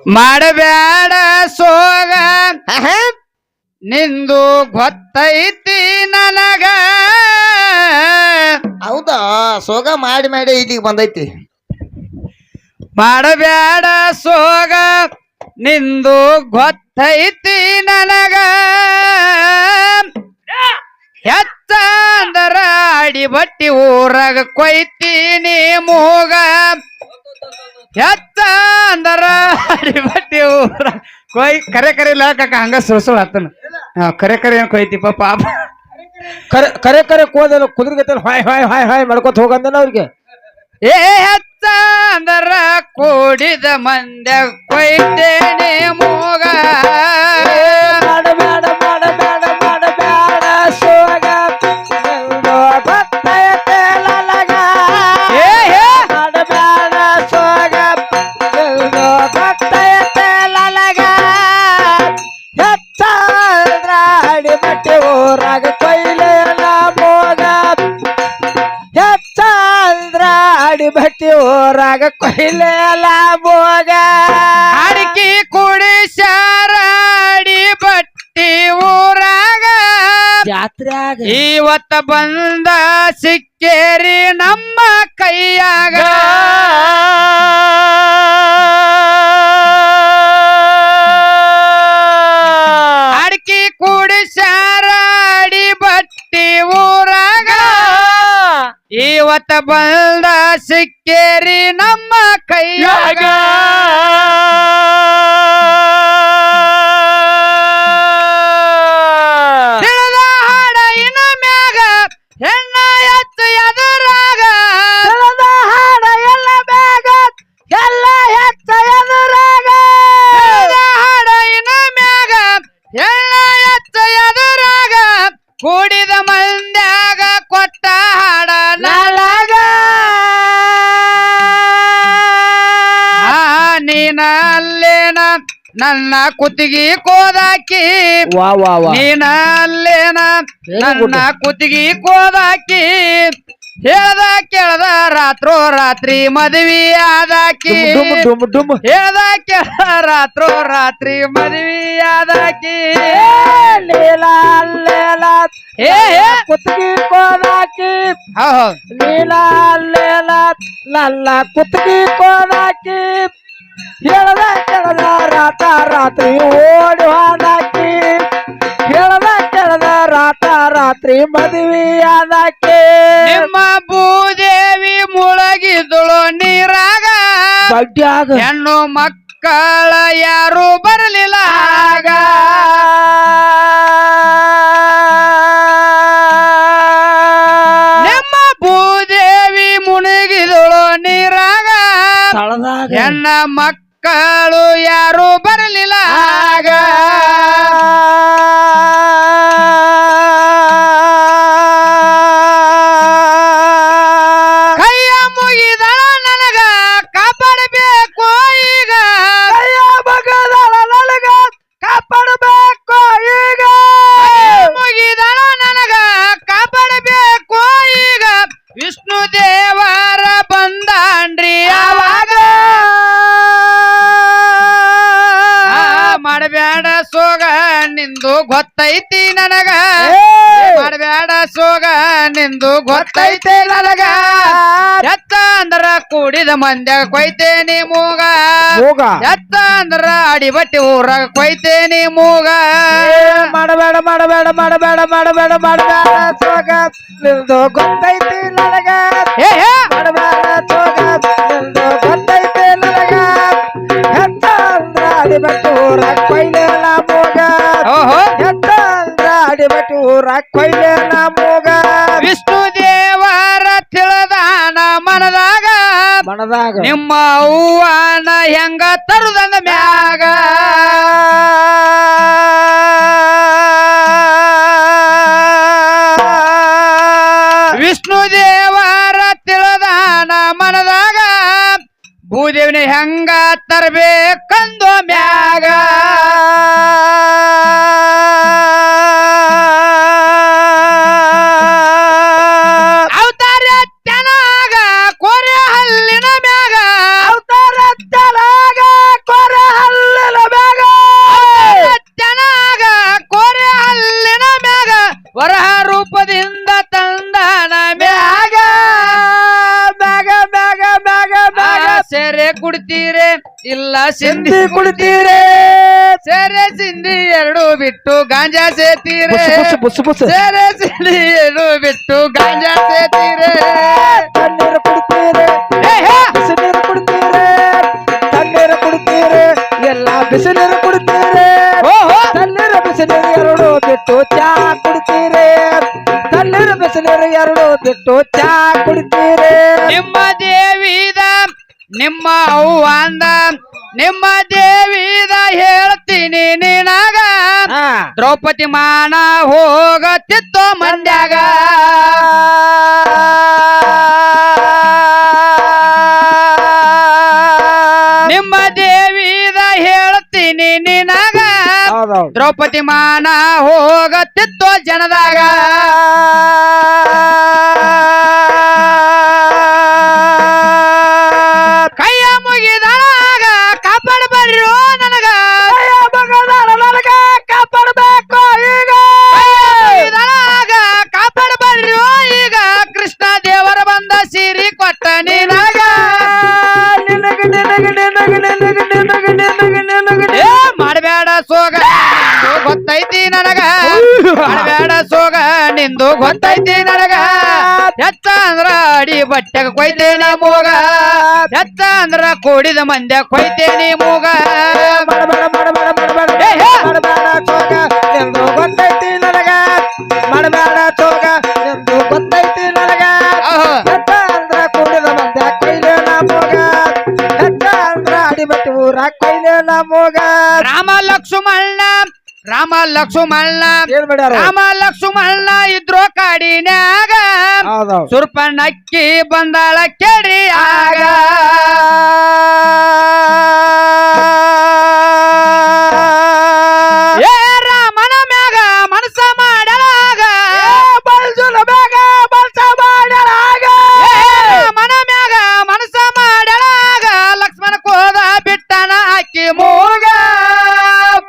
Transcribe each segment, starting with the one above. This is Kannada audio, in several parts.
ಮಾಡಬ್ಯಾಡ ಸೋಗ ನಿಂದು ಗೊತ್ತೈತಿ ನನಗ. ಹೌದಾ ಸೋಗ ಮಾಡಿ ಮಾಡಿ ಇಲ್ಲಿಗೆ ಬಂದೈತಿ. ಮಾಡಬ್ಯಾಡ ಸೋಗ ನಿಂದು ಗೊತ್ತೈತಿ ನನಗ. ಹೆಚ್ಚ ಅಂದರ ಅಡಿ ಬಟ್ಟಿ ಊರಾಗ ಕೊಯ್ತೀನಿ ಮೂಗ. ಹೆಚ್ಚ ಅಂದರ ಅಡಿ ಬಟ್ಟಿ ಊರಾಗ ಕರೆ ಕರೆ ಇಲ್ಲ ಕಾಕ ಹಂಗ ಸುಳ್ಸುಳ್ ಹತ್ತನ. ಕರೆ ಕರೆ ಏನ್ ಕೊಯ್ತಿಪ್ಪ ಪಾಪ. ಕರೆ ಕರೆ ಕೋದಲ್ಲ ಕುದುರ್ಗತ್ತಲ್ಲ ಹಾಯ್ ಹಾಯ್ ಹಾಯ್ ಹಾಯ್ ಮಾಡ್ಕೊತ ಹೋಗಂದನ ಅವ್ರಿಗೆ. ಏ ಹೆಚ್ಚ ಅಂದರ ಕೂಡಿದ ಮಂದ್ಯ ಕೊಯ್ತೇನೆ ಮೂಗ. ಮಾಡಬೇಡ ಮಾಡಬೇಡ ಮಾಡಬೇಡ ಸೋಗ ನಿಂದು ಗೊತ್ತೈತೆ ನನಗ. ಮಾಡಬೇಡ ಸೋಗ ನಿಂದು ಗೊತ್ತೈತೆ ನನಗ. ಹೆಚ್ಚ ಅಡಿ ಬಟ್ಟೆ ಊರಾಗ ಕೊಯ್ಲೇನ ಮೋಗ. ಹೆಚ್ಚ ಅಡಿ ಬಟ್ಟೆ ಊರಾಗ ಕೊಯ್ಲೇಲ ಮೋಗ. ಅಡಿಕೆ ಕುಡಿಸ್ಯಾರ ಅಡಿ ಬಟ್ಟಿ ಊರಾಗ. ಜಾತ್ರ್ಯಾಗ ಇವತ್ತ ಬಂದ ಸಿಕ್ಕೇರಿ ನಮ್ಮ ಕೈಯಾಗ. ಅಡಿಕೆ ಕುಡಿಸ್ಯಾರ ಅಡಿ ಬಟ್ಟಿ ಊರಾಗ. ಇವತ್ತ ಬಂದ ಸಿಕ್ಕೇರಿ ನಮ್ಮ ಕೈಯಾಗ. ತಿಳಿದ ಹಾಡ ಇನ್ನು ಮ್ಯಾಗ ಹೆಣ್ಣ ಎತ್ತು ಎದುರಾಗ. ತಿಳಿದ ಹಾಡ ಎಲ್ಲ ಮ್ಯಾಗ ಎಲ್ಲ ಹೆಚ್ಚ ಎದುರಾಗ. ತಿಳಿದ ಹಾಡ ಇನ್ನು ಮ್ಯಾಗ ಹೆಣ್ಣ ಎತ್ತು ಎದುರಾಗ. ಕೂಡಿದ ಮಂದ್ಯಾಗ ಕೊಟ್ಟ ಹಾಡ ನಾಳಾಗ. ನೀನ ಅಲ್ಲೇನ ನನ್ನ ಕುತ್ತಿಗೆ ಕೋದಾಕಿ. ವಾ ವಾ ವಾ ನೀನ ಅಲ್ಲೇನ ನನ್ನ ಕುತ್ತಿಗೆ ಕೋದಾಕಿ. ಹೇಳ್ದ ಕೇಳ್ದ ರಾತ್ರೋ ರಾತ್ರಿ ಮದ್ವಿ ಆದಾಕಿ. ಡುಮ್ ಡುಮ್ ಡುಮ್ ಹೇಳ್ದ ಕೇಳ್ದ ರಾತ್ರೋ ರಾತ್ರಿ ಮದ್ವಿ ಆದಾಕಿ. ಲೀಲಾ ಲೇಲಾ ಏ ಕುತ್ತಿಗೆ ಕೋಲಾಕಿ. ಹೌದು ಲೀಲಾ ಲೇಲಾ ನನ್ನ ಕುತ್ತಿಗೆ ಕೋಲಾಕಿ. ಹೇಳ್ದ ಕೇಳ್ದ ರಾತ ರಾತ್ರಿ ಓಡಿ ಹೋದಾಕಿ. ಹೇಳ್ದ ಕೇಳ್ದ ರಾತ ರಾತ್ರಿ ಮದುವೆ ಆದಾಕಿ. ನಿಮ್ಮ ಭೂದೇವಿ ಮುಳಗಿದಳು ನೀರಾಗ. ಬಡ್ಡ್ಯಾಗ ಹೆಣ್ಣು ಮಕ್ಕಳ ಯಾರು ಬರಲಿಲ್ಲ ಆಗ. ನಿಮ್ಮ ಭೂದೇವಿ ಮುಳುಗಿದಳು ನೀರಾಗ. ತಳದಾಗ ಹೆಣ್ಣ ಮಕ್ಕಳು ಯಾರು ಬರಲಿಲ್ಲ ಆಗ. ಕೈಯ ಮುಗಿದಳ ನನಗ ಕಾಪಾಡಬೇಕು ಈಗ. ಕೈಯ ಮಗದಳ ನನಗ ಕಾಪಾಡಬೇಕು ಈಗ. ಮುಗಿದಳ ನನಗ ಕಾಪಾಡಬೇಕು ಈಗ. ವಿಷ್ಣು ದೇವರ ಬಂದಾನ್ರಿ ಆವಾಗ. ಮಾಡಬ್ಯಾಡ ಸೋಗ ನಿಂದು ಗೊತ್ತೈತಿ ನನಗ. ಮಾಡಬ್ಯಾಡ ಸೋಗ ನಿಂದು ಗೊತ್ತೈತಿ ನನಗ. ಎತ್ತ ಅಂದ್ರ ಕೂಡಿದ ಮಂದ್ಯಾಗ ಕೊಯ್ತೇನಿ ಮೂಗ. ಹೋಗ ಎತ್ತ ಅಂದ್ರ ಅಡಿ ಬಟ್ಟಿ ಊರಾಗ ಕೊಯ್ತೇನಿ ಮೂಗ. ಮಾಡಬೇಡ ಮಾಡಬೇಡ ಮಾಡಬೇಡ ಮಾಡಬೇಡ ಮಾಡಬೇಡ ಸೋಗ ನಿಂದು ಗೊತ್ತೈತಿ ನನಗ. ಮಾಡಬೇಡ ಸೋಗ ನಿಂದು ಗೊತ್ತೈತಿ ನನಗ. ಹೆತ್ತ ಅಂದ್ರ ಅಡಿಬಟ್ಟು ಊರಾಗ ಕೊಯ್ಲೇನ ಮೂಗ. ಓಹೋ ಹೆತ್ತ ಅಂದ್ರ ಅಡಿಬಟ್ಟು ಊರಾಗ ಕೊಯ್ಲೇನ ಮೂಗ. ವಿಷ್ಣು ದೇವರ ತಿಳಿದಾನ ಮನದಾಗ. ಮನದಾಗ ನಿಮ್ಮ ಅವ್ವನ ಹೆಂಗ ತರುದಂದ ಮ್ಯಾಗ. ವಿಷ್ಣು ದೇವರ ತಿಳಿದಾನ ಮನದಾಗ. ಭೂದೇವಿನ ಹೆಂಗ ತರಬೇಕಂದು ಮ್ಯಾಗ. ಅವತಾರ ಚೆನ್ನಾಗ ಕೊರೆ ಹಲ್ಲಿನ ಮ್ಯಾಗ. ಅವತಾರ ತಲಾಗ ಕೊರ ಹಲ್ಲ ಕುಡ್ತೀರೆ ಇಲ್ಲ ಸಿಂಧಿ ಸಿಂಧಿ ಕುಡಿತೀರೆ ಸೇರೆ ಸಿಂಧಿ ಎರಡು ಬಿಟ್ಟು ಗಾಂಜಾ ಸೇತೀರೆ ಬುಸ್ ಬುಸ್ ಸೇರೆ ಸಿಂಧಿ ಎರಡು ಬಿಟ್ಟು ಗಾಂಜಾ ಸೇತೀರೆ ತಣ್ಣೀರು ಕುಡಿತೀರೆ ಬಿಸಿನೀರು ಕುಡಿತೀರೆ ತಣ್ಣೀರು ಕುಡಿತೀರೆ ಎಲ್ಲ ಬಿಸಿನೀರು ಕುಡಿತೀರೆ ತಣ್ಣೀರು ಬಿಸಿನೀರು ಎರಡು ಬಿಟ್ಟು ಚಾ ಕುಡಿತೀರೆ ತಣ್ಣೀರು ಬಿಸಿನೀರು ಎರಡು ಬಿಟ್ಟು ಚಾ ಕುಡಿತೀರೆ ನಿಮ್ಮ ದೇವಿದ ನಿಮ್ಮ ಅವ್ವಂದ ನಿಮ್ಮ ದೇವಿದ ಹೇಳ್ತೀನಿ ನಿನಗ ದ್ರೌಪದಿ ಮಾನ ಹೋಗತ್ತಿತ್ತೋ ಮಂಡ್ಯಾಗ ನಿಮ್ಮ ದೇವಿದ ಹೇಳ್ತೀನಿ ನಿನಗ ದ್ರೌಪದಿ ಮಾನ ಹೋಗತ್ತಿತ್ತೋ ಜನದಾಗ ಕೈಯ ಮುಗಿದಳಾಗ ಕಾಪಾಡಬರ್ರು ನನಗ ನನಗ ಕಾಪಾಡಬೇಕು ಈಗ ಮುಗಿದಳಾಗ ಕಾಪಾಡಬರ್ರು ಈಗ ಕೃಷ್ಣ ದೇವರ ಬಂದ ಸಿರಿ ಕೊಟ್ಟ ನಿನಗ ಮಾಡಬೇಡ ಸೋಗ ಗೊತ್ತೈತಿ ನನಗ ಮಾಡಬೇಡ ಸೋಗ ನಿಂದು ಗೊತ್ತೈತಿ ನನಗ ಎತ್ತ ಅಂದ್ರ ಅಡಿ ಬಟ್ಟೆಗ ಕೊಯ್ತೇನಿ ಮೂಗ ಎತ್ತ ಅಂದ್ರ ಕೂಡಿದ ಮಂದ್ಯ ಕೊಯ್ತೇನಿ ಮೂಗ ಎಂದು ಗೊತ್ತೈತಿ ನನಗ ಮಾಡಬೇಡ ಚೋಗ ಎಂದು ಗೊತ್ತೈತಿ ನನಗ ಎತ್ತ ಅಂದ್ರ ಕೂಡಿದ ಮಂದ್ಯ ಕೊಯ್ಲೇನ ಮೂಗ ಎತ್ತ ಅಂದ್ರ ಅಡಿಬಟ್ಟು ಊರ ಕೊಯ್ಲೇನ ಮೂಗ ರಾಮ ಲಕ್ಷ್ಮಣ ಏನ್ ಮಾಡ್ಯಾರ ರಾಮ ಲಕ್ಷ್ಮಣ ಇದ್ರು ಕಾಡಿನ್ಯಾಗ ಸುರ್ಪನಕ್ಕಿ ಬಂದಾಳ ಕೆಡಿ ಆಗ ಏ ರಾಮನ ಮ್ಯಾಗ ಮನಸ ಮಾಡಲಾಗ ಬಲ್ಸುಲ ಬೇಗ ಬಲ್ಸ ಮಾಡ್ಯಾರಾಗ ರಾಮನ ಮ್ಯಾಗ ಮನಸ ಮಾಡಲಾಗ ಲಕ್ಷ್ಮಣ ಕೋದ ಬಿಟ್ಟನ ಅಕ್ಕಿ ಮೂಗ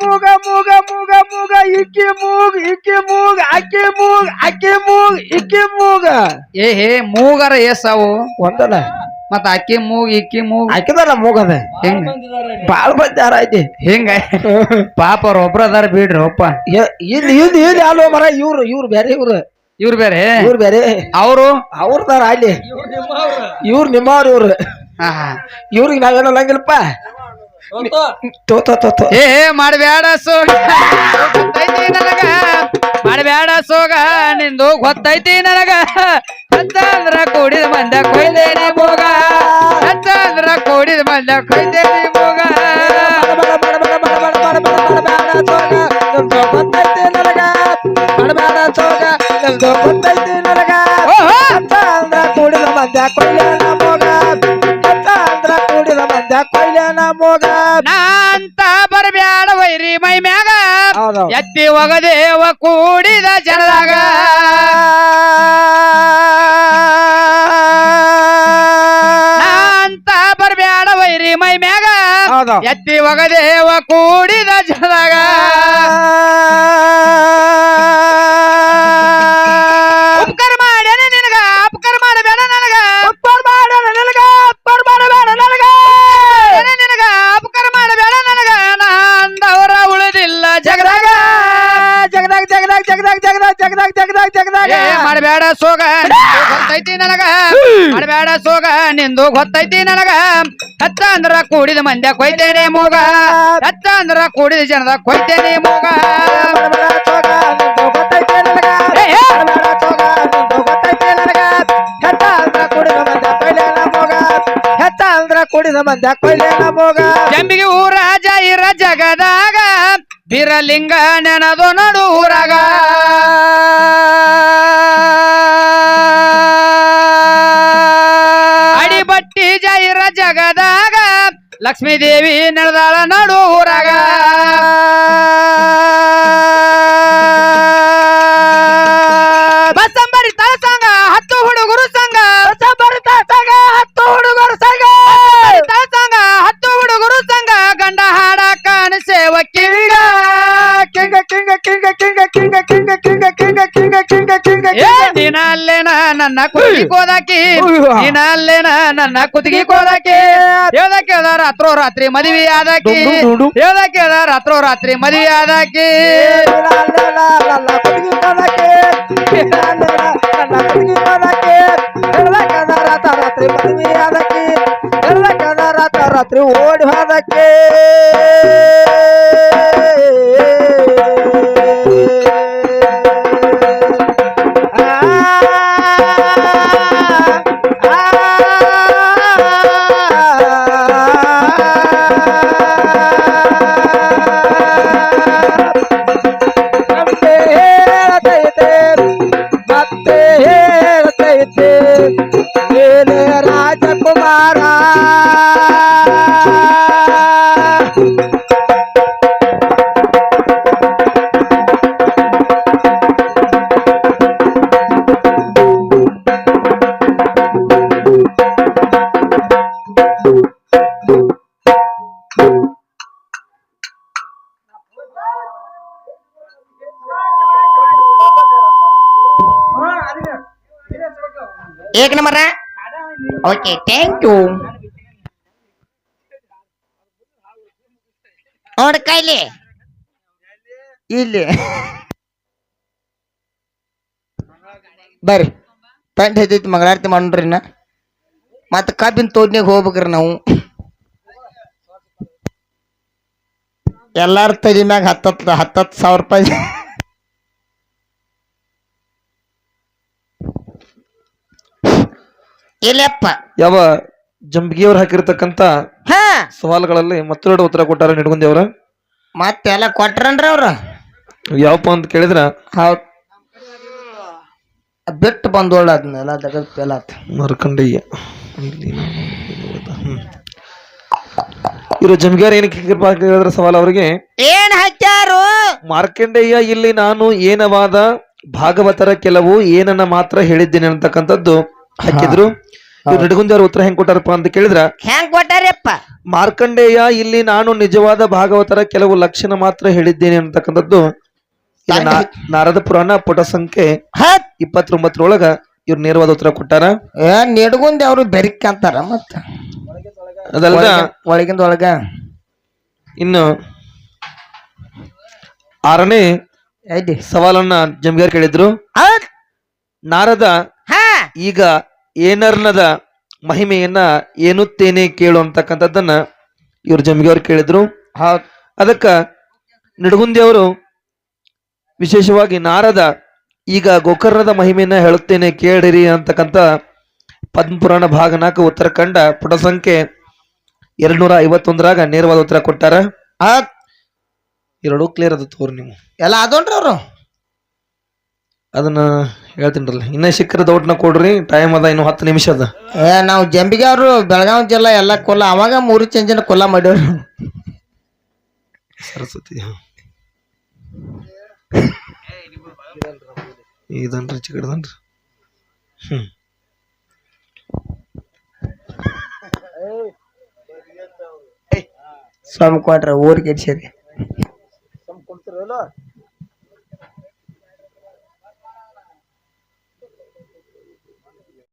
ಮೂಗ ಮೂಗ ಮೂಗ ಮೂಗ ಇಕ್ಕಿ ಮೂಗ್ ಇಕ್ಕಿ ಮೂಗ್ ಅಕ್ಕಿ ಮೂಗ್ ಅಕ್ಕಿ ಮೂಗ್ ಇಕ್ಕಿ ಮೂಗ ಹೇ ಮೂಗರ ಎಸ್ಸಾವು ಒಂದಲ್ಲ ಮತ್ತ ಅಕ್ಕಿ ಮೂಗ್ ಇಕ್ಕಿ ಮೂಗ್ ಹಾಕಿದಲ್ಲ ಮೂಗದ ಹೆಂಗ ಬಾಳ್ ಬಂದಾರ ಐತಿ ಹಿಂಗ ಪಾಪ ಅವ್ರ ಒಬ್ರ ಅದಾರ ಬಿಡ್ರಿ ಒಪ್ಪ ಇಲ್ಲಿ ಇಲ್ಲಿ ಇಲ್ಲಿ ಅಲ್ವ ಮರ ಇವ್ರು ಬೇರೆ ಇವ್ರು ಬೇರೆ ಇವ್ರು ಬೇರೆ ಅವರು ಅವ್ರದಾರ ಅಲ್ಲಿ ಇವ್ರು ನಿಮ್ಮವ್ರು ಇವ್ರಿಗೆ ನಾವೇನೋ ಲಂಗಿಲ್ಲಪ್ಪ ಏ ಮಾಡಬೇಡ ಸೋಗ ಗೊತ್ತೈತಿ ನನಗ ಮಾಡಬೇಡ ಸೋಗ ನಿಂದು ಗೊತ್ತೈತಿ ನನಗ ಅಂತ ಅಂದ್ರ ಕೂಡಿದ ಮಂದ ಕೊಯ್ದೇನಿ ಮೂಗ ಅಂತ ಅಂದ್ರ ಕೂಡಿದ ಮಂದ ಕೊಯ್ದೇನಿ ಮೂಗ ಗೊತ್ತೈತಿ ನನಗ ಮಾಡಬೇಡ ಚೋಗ ಎಂದು ಗೊತ್ತೈತಿ ನನಗ ಅಂತ ಅಂದ್ರ ಕೂಡಿದ ಮಧ್ಯ ಕೊಯ್ಲೇನ ಮೂಗ ಅಂತ ಅಂದ್ರ ಕೂಡಿದ ಮಧ್ಯ ಕೊಯ್ಲೇನ ಮೂಗ ನಾ ಅಂತ ಬರಬ್ಯಾಡ ವೈರಿ ಮೈ ಮ್ಯಾಗ ಹೌದು ಎತ್ತಿ ಒಗದೇವ ಕೂಡಿದ ಜನದಾಗ ನಾ ಅಂತ ಬರಬ್ಯಾಡ ವೈರಿ ಮೈ ಮ್ಯಾಗ ಹೌದು ಎತ್ತಿ ಒಗದೇವ ಕೂಡಿದ ಜನದಾಗ ಉಪಕಾರ ಮಾಡ್ಯಾನ ನಿನಗ ಅಪಕಾರ ಮಾಡಬೇಡ ನನಗ ಅಪ್ಪರ್ ಮಾಡಲ್ಲ ನನಗ ಅಪ್ಪರ್ ಮಾಡಬೇಡ ನನಗ ನಿನಗ ಅಪಕಾರ ಮಾಡಬೇಡ ನನಗ ನಾ ಅಂದವರ ಉಳಿದಿಲ್ಲ ಜಗದಾಗ ಜಗದಾಗ ಜಗದಾಗ ಜಗದಾಗ ಜಗದಾಗ ಜಗದಾಗ ಜಗದಾಗ ಜಗದಾಗ ಮಾಡಬೇಡ ಸೋಗ ಗೊತ್ತೈತಿ ನನಗ ಮಾಡಬೇಡ ಸೋಗ ನಿಂದು ಗೊತ್ತೈತಿ ನನಗ ಹತ್ತ ಅಂದ್ರ ಕೂಡಿದ ಮಂದ್ಯ ಕೊಯ್ತೇನೆ ಮೂಗ ಹತ್ತ ಅಂದ್ರ ಕೂಡಿದ ಜನದ ಕೊಯ್ತೇನೆ ಮೂಗ ಗೊತ್ತೈತಿ ನನಗ ಚೋಗ ನಿಂದು ಗೊತ್ತೈತಿ ನನಗ ಹೆತ್ತ ಅಂದ್ರ ಕುಡಿದ ಮಂದ್ಯ ಕೊಯ್ಲೇನ ಮೂಗ ಹೆತ್ತ ಅಂದ್ರ ಕುಡಿದ ಮಂದ್ಯ ಕೊಯ್ಲೇನ ಮೂಗ ಜಂಬಿಗೆ ಊರ ಜಾಯಿರ ಜಗದಾಗ ಬೀರಲಿಂಗ ನೆನದು ನಡು ಊರಾಗ ಅಡಿಬಟ್ಟಿ ಜಾಯಿರ ಜಗದಾಗ ಲಕ್ಷ್ಮೀ ದೇವಿ ನೆನದಾಳ ನಡು ಊರಾಗ ಬಸಂಬರಿ ತಳ ಸಂಘ 10 ಹುಡುಗರು ಸಂಘ ಬಸಂಬರಿ ತಳ ಸಂಘ 10 ಹುಡುಗರು ಸಂಘ ತಳ ಸಂಘ 10 ಹುಡುಗರು ಸಂಘ ಗಂಡ ಹಾಡಕ ಸೇವ ಕಿವಿಗ king king king king king king king king king king king ದಿನಲ್ಲೇನ ನನ್ನ ಕುತ್ತಿಗೆ ಕೋದಾಕಿ ದಿನಲ್ಲೇನ ನನ್ನ ಕುತ್ತಿಗೆ ಕೋದಾಕಿ ಹೇಳ್ದಕ್ಕೆ ರಾತ್ರೋ ರಾತ್ರಿ ಮದುವೆ ಆದಾಕಿ ಡುಂಡು. ಹೇಳ್ದ ಕೇಳ್ದ ರಾತ್ರೋ ರಾತ್ರಿ ಮದುವೆ ಆದಾಕಿ ರಾತ್ರಿ ಓಡಿ ಹೋದಕ್ಕೆ ಮತ್ತೆ ಹೇಳ್ತೈತೆ ಮೇಲೆ ರಾಜಕುಮಾರ ಏಕ್ ನಂಬರ ಓಕೆ ಥ್ಯಾಂಕ್ ಯು ನೋಡ ಕಾಯ್ಲಿ ಇಲ್ಲಿ ಬರ್ರಿ ತಂಡ ಐತೈತಿ ಮಂಗಳಾರತಿ ಮಾಡ್ರಿ ಮತ್ತ ಕಬ್ಬಿನ ತೋಡ್ನಾಗ ಹೋಗ್ಬೇಕ್ರಿ ನಾವು ಎಲ್ಲಾರ ತಲೆ ಮ್ಯಾಗ ಹತ್ತತ್ತು ಸಾವಿರ ರೂಪಾಯಿ ಇಲ್ಲಪ್ಪ ಯಾವ ಜಂಬಗಿಯವ್ರು ಹಾಕಿರ್ತಕ್ಕಂತ ಹಾ ಸವಾಲುಗಳಲ್ಲಿ ಮತ್ತೆರಡು ಉತ್ತರ ಕೊಟ್ಟಾರ ನಿಡ್ಗುಂದಿಯವ್ರ ಮತ್ತೆಲ್ಲ ಕೊಟ್ರನ್ರಿ ಅವ್ರ ಯಾವಪ್ಪ ಅಂತ ಕೇಳಿದ್ರ ಹೌದ್ ಬಿಟ್ಟು ಬಂದೋಳ ಅದನ್ನೆಲ್ಲ ದಗದ್ ಪೇಲಾತ್ ಮರ್ಕಂಡಯ್ಯ ಇವರು ಜಂಬಗಿಯವ್ರ ಏನಕ್ಕೆ ಹೇಳಿದ್ರ ಸವಾಲ್ ಅವ್ರಿಗೆ ಏನ್ ಹಾಕ್ಯಾರು ಮಾರ್ಕಂಡಯ್ಯ ಇಲ್ಲಿ ನಾನು ಏನವಾದ ಭಾಗವತರ ಕೆಲವು ಏನನ್ನ ಮಾತ್ರ ಹೇಳಿದ್ದೇನೆ ಅಂತಕ್ಕಂಥದ್ದು ಹಾಕಿದ್ರು ಇವ್ರು ನಿಡ್ಗುಂದಿಯವ್ರ ಉತ್ತರ ಹೆಂಗ್ ಕೊಟ್ಟಾರಪ್ಪ ಅಂತ ಕೇಳಿದ್ರ ಹೆಂಗ್ ಕೊಟ್ಟಾರಪ್ಪ ಮಾರ್ಕಂಡೇಯ ಇಲ್ಲಿ ನಾನು ನಿಜವಾದ ಭಾಗವತರ ಕೆಲವು ಲಕ್ಷಣ ಮಾತ್ರ ಹೇಳಿದ್ದೇನೆ ಅಂತಕ್ಕಂಥದ್ದು ನಾರದ ಪುರಾಣ ಪುಟ ಸಂಖ್ಯೆ 29 ಇವ್ರು ನೇರವಾದ ಉತ್ತರ ಕೊಟ್ಟಾರ ನೆಡ್ಗುಂದಿ ಅವರು ಬೆರಿಕ್ ಅಂತಾರ ಮತ್ತ ಅದಲ್ದ ಒಳಗಿಂದ ಒಳಗ ಇನ್ನು 6ನೇ ಐತಿ ಸವಾಲನ್ನ ಜಂಬಿಗಾರ್ ಕೇಳಿದ್ರು ನಾರದ ಈಗ ಏನರ್ನದ ಮಹಿಮೆಯನ್ನ ಏನುತ್ತೇನೆ ಕೇಳು ಅಂತಕ್ಕಂಥದ್ದನ್ನ ಇವ್ರು ಜಂಬಿಗೆಯವ್ರು ಕೇಳಿದ್ರು ಅದಕ್ಕ ನಿಡ್ಗುಂದಿಯವರು ವಿಶೇಷವಾಗಿ ನಾರದ ಈಗ ಗೋಕರ್ಣದ ಮಹಿಮೆಯನ್ನ ಹೇಳುತ್ತೇನೆ ಕೇಳಿರಿ ಅಂತಕ್ಕಂಥ ಪದ್ಮಪುರಾಣ ಭಾಗ 4 ಉತ್ತರಾಖಂಡ ಪುಟ ಸಂಖ್ಯೆ 251 ನೇರವಾದ ಉತ್ತರ ಕೊಟ್ಟಾರ ಎರಡೂ ಕ್ಲಿಯರ್ ಅದ ತೋರಿ ನೀವು ಎಲ್ಲ ಅದೋನ್ರಿ ಅವ್ರು ಅದನ್ನ ಹೇಳ್ತೀನಿರಲ್ಲ ಇನ್ನ ಸಿಕ್ಕರ ದೌಡ್ನ ಕೊಡ್ರಿ ಟೈಮ್ ಅದ ಇನ್ನು 10 ನಿಮಿಷ ಅದ ನಾವು ಜಂಬಿಗೆ ಅವರು ಬೆಳಗಾವಿ ಜಿಲ್ಲಾ ಎಲ್ಲ ಕೊಲ್ಲ ಅವಾಗ 3 ಚೇಂಜಿನ ಕೊಲ್ಲ ಮಾಡ್ಯವ್ರು ಸರಸ್ವತಿ ಇದನ್ರಿ ಚಿಕ್ಕದನ್ರಿ ಸ್ವಾಮಿ ಕೊಟ್ರ ಊರಿಗೆ ಸೇರಿ